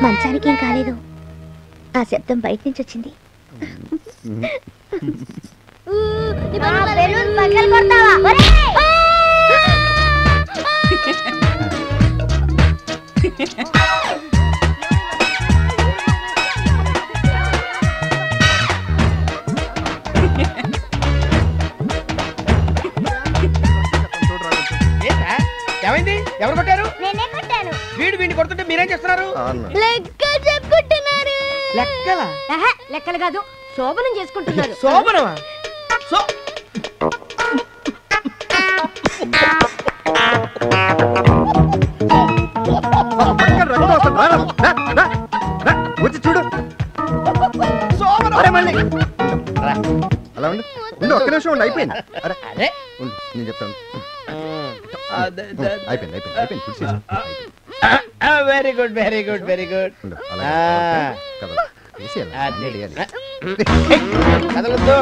మంచానికి ఏం కాలేదు. ఆ శబ్దం బయట నుంచి వచ్చింది. ఏమైంది? ఎవరు కొట్టారు? నేనే కొట్టాను. వీడిని కొడుతుంటే మీరేం చేస్తున్నారు? లెక్కలు చెప్పుకుంటున్నారు. లెక్కలా? లెక్కలు కాదు, శోభనం చేసుకుంటున్నారు. శోభనమా? వచ్చి చూడు. అలా ఉండు, ఒక్క నిమిషం ఉండి అయిపోయింది. అరే నేను చెప్తాను. అయిపోయింది. వెరీ గుడ్ కదలొద్దు.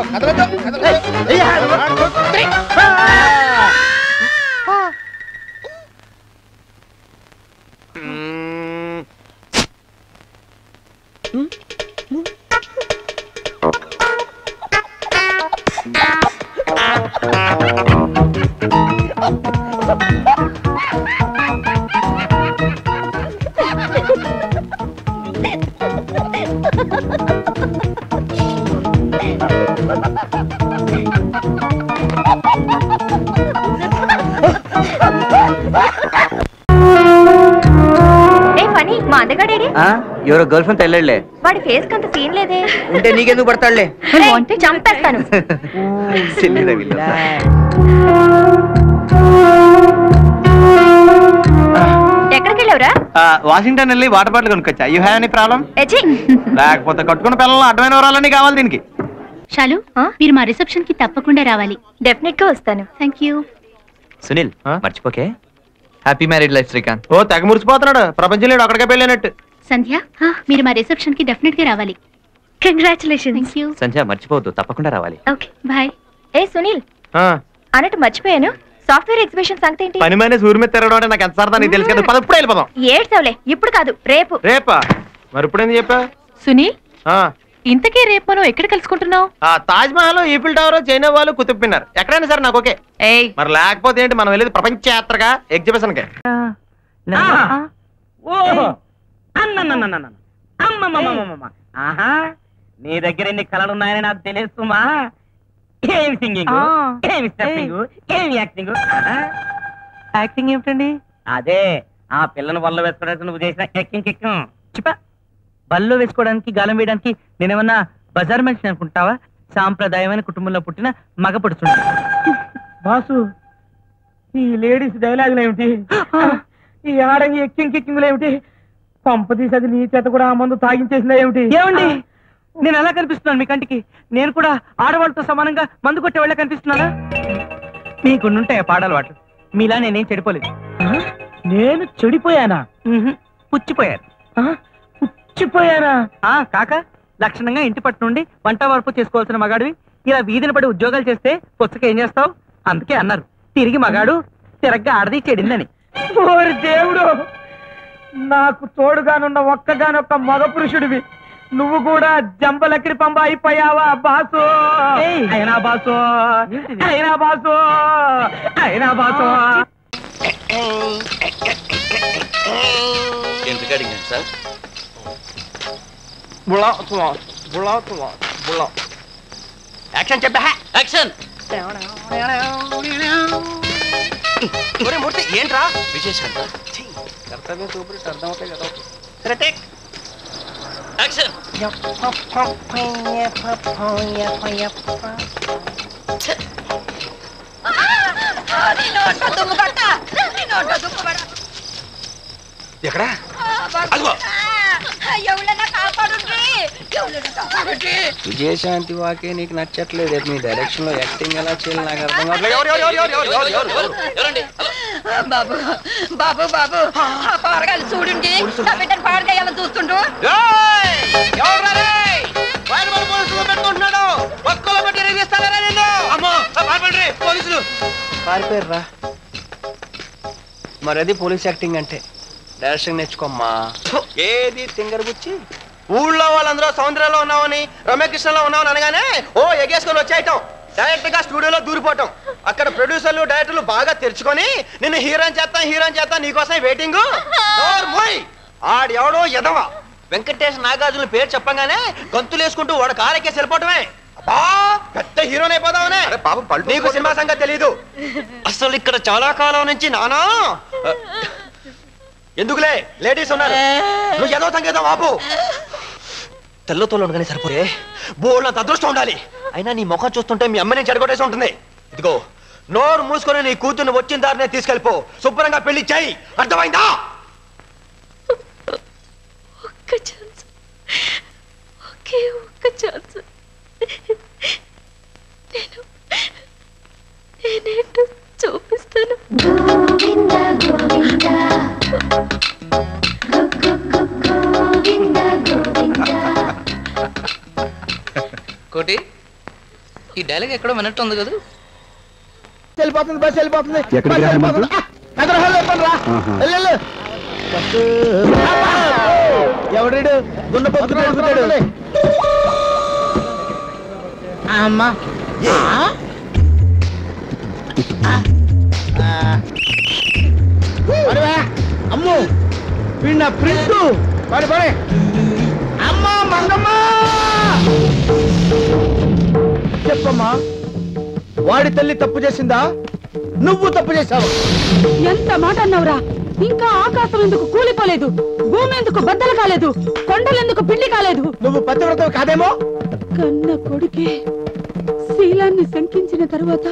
మా అందగాడేడి? ఎవరో గర్ల్ ఫ్రెండ్ తెల్లలే. వాడి ఫేస్ కంత సీన్ లేదే. ఉంటే నీకెందుకు పడతాడులే? చంపేస్తాను. ఎక్కడికి వెళ్ళావురా? వాషింగ్టన్ వెళ్ళి వాటర్ బాటిల్ కొనుక్కొచ్చా. You have any problem? లేకపోతే కట్టుకున్న పిల్లలు అడ్డమైన వివరాలన్నీ కావాలి దీనికి. చాలు, మీరు మా రిసెప్షన్ కి తప్పకుండా రావాలి. డెఫినెట్ గా వస్తాను. Thank you. సునీల్ మర్చిపోకే. Happy married life Srikanth. ఓ తెగ మురిసిపోతున్నాడు. ప్రపంచంలో అక్కడికే వెళ్ళినట్టు. సంధ్య, మీరు మా రిసెప్షన్ కి డెఫినెట్ గా రావాలి. కంగ్రాచులేషన్స్. Thank you. సంధ్య మర్చిపోవద్దు, తప్పకుండా రావాలి. Okay bye. ఏ సునీల్, ఆ అన్నట్టు మర్చిపోయాను. సాఫ్ట్వేర్ ఎగ్జిబిషన్ సంగతి ఏంటి? పని మీద సూర్య మీద తిరగడం అంటే నాకు ఎంత సరదా నీకు తెలుసు కదా. పద ఇప్పుడు వెళ్ళిపోదాం. ఏడ్చావులే, ఇప్పుడు కాదు రేపు. రేపా? మరి ఇప్పుడు ఎందుకు చెప్పా? సునీల్, ఇంతకీ రేపు మనం ఎక్కడ కలుసుకుంటున్నావు? Taj Mahal, Eiffel tower, China వాళ్ళు, కుతుబ్ మినార్ ఎక్కడైనా సరే నాకు ఓకే. మరి లేకపోతే ఏంటి, మనం వెళ్ళేది ప్రపంచ యాత్రగా ఎగ్జిబిషన్ కి. నీ దగ్గర ఎన్ని కళలు ఉన్నాయని నాకు తెలుస్తుమా? ఏమి సింగింగ్, ఏమి స్టెప్పింగ్, ఏమి యాక్టింగ్. యాక్టింగ్ ఏమిటండి? అదే ఆ పిల్లని వల్ల వేసుకోవడానికి నువ్వు చేసిన ఎక్కింగ్ చెప్పా. బల్లో వేసుకోవడానికి, గాలం వేయడానికి నేనేమన్నా బజార్ మనిషి అనుకుంటావా? సాంప్రదాయమైన కుటుంబంలో పుట్టిన మగ పడుతుంది. బాసు, ఈ లేడీస్ డైలాగులు ఏమిటి? ఈ ఆడంగి ఎక్కింగ్ ఏమిటి? పంప తీసి అది నీ చేత కూడా ఆ మందు తాగించేసిందా ఏమిటి? ఏమండి, నేను ఎలా కనిపిస్తున్నాను మీ కంటికి? నేను కూడా ఆడవాళ్ళతో సమానంగా మందు కొట్టే వాళ్ళ కనిపిస్తున్నానా? మీకుండుంటాయి పాడాలి వాటి. మీలా నేనేం చెడిపోలేదు. నేను చెడిపోయానా? పుచ్చిపోయారు. పుచ్చిపోయానా? కాక లక్షణంగా ఇంటి పట్టు నుండి వంట వరపు చేసుకోవాల్సిన మగాడివి ఇలా వీధిని పడి ఉద్యోగాలు చేస్తే పుచ్చక ఏం చేస్తావు? అందుకే అన్నారు తిరిగి మగాడు తిరగ్గా ఆడది చెడిందని. ఓరి దేవుడు, నాకు తోడుగానున్న ఒక్కగానొక్క మగ పురుషుడివి నువ్వు కూడా జంబలకిడి పంబ అయిపోయావా బాసు? అయినా బాసు, అయినా బాసు, అయినా బాసు. ఎందుకు అడిగాను సార్? యాక్షన్ చెప్పా. యాక్షన్. మూర్తి ఏంట్రా విశేషం కర్తవ్యం సూపర్ అర్థం అవుతాయి కదా. సరే టేక్ యాక్షన్. ఎక్కడ? విజయశాంతి వాకే నీకు నచ్చట్లేదు. మీ డైరెక్షన్ లో యాక్టింగ్ ఎలా చేయాలి నాకు అర్థం కావట్లేదు. బాబు బాబు బాబు పారగాలి చూడండి, బిడ్డను పాడగేయాలని చూస్తుంటూ పారిపోయారా? మరి అది పోలీస్ యాక్టింగ్ అంటే. డైరెక్షన్ నేర్చుకోమ్మా. ఏది తింగర బుచ్చి? ఊళ్ళో వాళ్ళందరూ సౌందర్యంలో ఉన్నామని రమ్యకృష్ణలో ఉన్నామని అనగానే ఓ ఎగేసుకొని వచ్చేయటం, డైరెక్ట్ గా స్టూడియోలో దూరిపోవటం. అక్కడ ప్రొడ్యూసర్లు డైరెక్టర్లు బాగా తెరుచుకొని నిన్ను హీరోయిన్ చేస్తాం నీకోసం వెయిటింగ్. ఆడు ఎవడో ఎదవ వెంకటేష్ నాగార్జున పేరు చెప్పగానే గంతులు వేసుకుంటూ వాడు కారెక్కేసి వెళ్ళిపోవటమే. పెద్ద హీరోని అయిపోదామనే. నీకు సినిమా సంగతి తెలీదు. అసలు ఇక్కడ చాలా కాలం నుంచి నానా ఎందుకులే లేడీస్ ఉన్నారు, నువ్వు ఏదో సంగీతం ఆపు. తెల్లతోలు ఉండగానే సరిపోయే బోళ్ళంత అదృష్టం ఉండాలి. అయినా నీ ముఖం చూస్తుంటే మీ అమ్మని చెడగొట్టేసి ఉంటుంది. ఇదిగో నోరు మూసుకొని నీ కూతుర్ని వచ్చిన దారినే తీసుకెళ్ళిపో, శుభ్రంగా పెళ్లి చేయి, అర్థమైందా? ఒక్క ఛాన్స్, ఒకే ఒక్క ఛాన్స్. నేనేంటో చూపిస్తాను. కోటి, ఈ డైలాగ్ ఎక్కడో వినట్టు ఉంది కదా. వెళ్ళిపోతుంది బస్, వెళ్ళిపోతుంది. ఎవడు దున్నపోతున్నాడు? అమ్మా అమ్మో వీణ ప్రింట్ పడి పడే. అమ్మా మంగమ్మా చెప్పమ్మా, వాడి తల్లి తప్పు చేసిందా, నువ్వు తప్పు చేశావు? ఎంత మాట అన్నావురా? ఇంకా ఆకాశం ఎందుకు కూలిపోలేదు, భూమి ఎందుకు బద్దలు కాలేదు, కొండలెందుకు పిండి కాలేదు? నువ్వు పతివ్రతవు కాదేమో. కన్న కొడుకే శీలాన్ని శంకించిన తర్వాత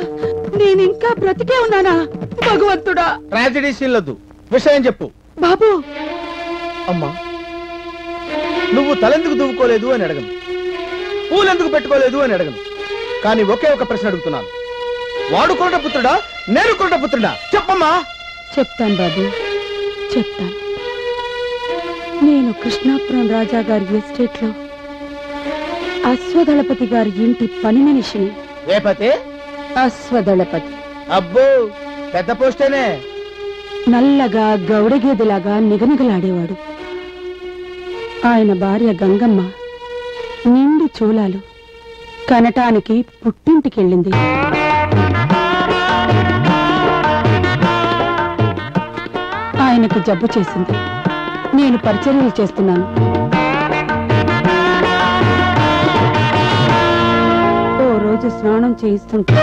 నేనింకా బ్రతికే ఉన్నానా? భగవంతుడా, ట్రాజడీ సీన్లొద్దు, విషయం చెప్పు. బాబు, అమ్మా నువ్వు తలెందుకు దువ్వుకోలేదు అని అడగను, పూలెందుకు పెట్టుకోలేదు అని అడగను, కానీ ఒకే ఒక ప్రశ్న అడుగుతున్నాను. వాడు కొరట పుత్రుడా, నేను కొరట పుత్రుడా? చెప్పమ్మా. చెప్తాను బాబు, చెప్తాను. నేను కృష్ణాపురం రాజా గారి ఎస్టేట్ లో అశ్వదళపతి గారి ఇంటి పని మనిషిని. ఏ పతి? అశ్వదళపతి. అబ్బో పెద్ద పోస్టేనే. నల్లగా గౌడగేదిలాగా నిగనిగలాడేవాడు. ఆయన భార్య గంగమ్మ నిండి చూలాలు, కనటానికి పుట్టింటికెళ్ళింది. ఆయనకు జబ్బు చేసింది. నేను పరిచర్యలు చేస్తున్నాను. ఓ రోజు స్నానం చేయిస్తుంటే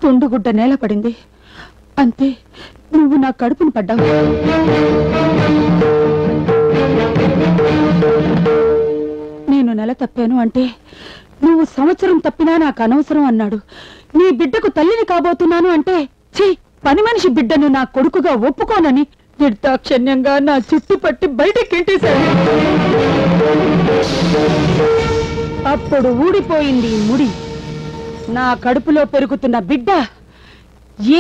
తుండుగుడ్డ నేల పడింది. అంతే, నువ్వు నా కడుపును పడ్డావు. నేను నెల తప్పాను అంటే నువ్వు సంవత్సరం తప్పినా నాకు అనవసరం అన్నాడు. నీ బిడ్డకు తల్లిని కాబోతున్నాను అంటే ఛీ, పని మనిషి బిడ్డను నా కొడుకుగా ఒప్పుకోనని నిర్దాక్షిణ్యంగా నా చుట్టు పట్టి బయటికి ఇంటేశాడు. అప్పుడు ఊడిపోయింది ముడి. నా కడుపులో పెరుగుతున్న బిడ్డ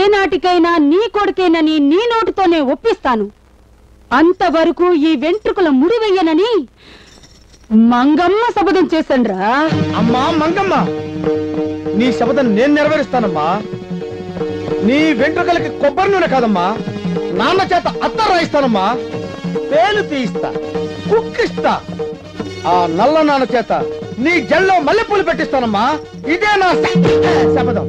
ఏనాటికైనా నీ కొడుకేనని నీ నోటితోనే ఒప్పిస్తాను. అంతవరకు ఈ వెంట్రుకల ముడి వెయ్యనని మంగమ్మ శపథం చేశాన్రా. అమ్మా మంగమ్మ, నీ శపథం నేను నెరవేరుస్తానమ్మా. నీ వెంట్రుకలకి కొబ్బరి నూనె కాదమ్మా, నాన్న చేత అత్త రాయిస్తానమ్మా. పేలు తీయిస్తా, కుక్కిస్తా. ఆ నల్ల నాన్న చేత నీ జల్లో మల్లెపూలు పెట్టిస్తానమ్మా. ఇదే నా శపథం.